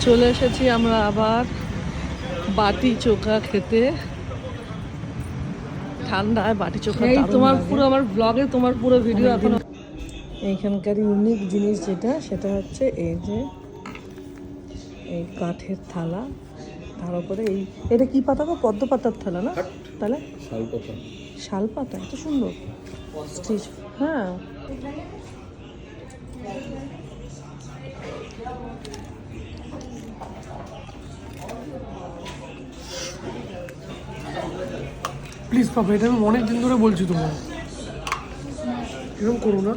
চলে এসেছি আমরা আবার বাটি চোখা খেতে। ঠান্ডায় বাটি চোখা তোমার পুরো আমার ব্লগে তোমার পুরো ভিডিও এখন। এইখানকার ইউনিক জিনিস যেটা সেটা হচ্ছে এই যে এই কাঠের থালা, তার উপরে এই এটা কি পাতা গো? পদ্ম পাতার থালা না? তাহলে শালপাতা। শালপাতা, এত সুন্দর স্টিচ। হ্যাঁ প্লিজ পাপা, এটা আমি অনেক দিন ধরে বলছি তোমার, এরকম করো না।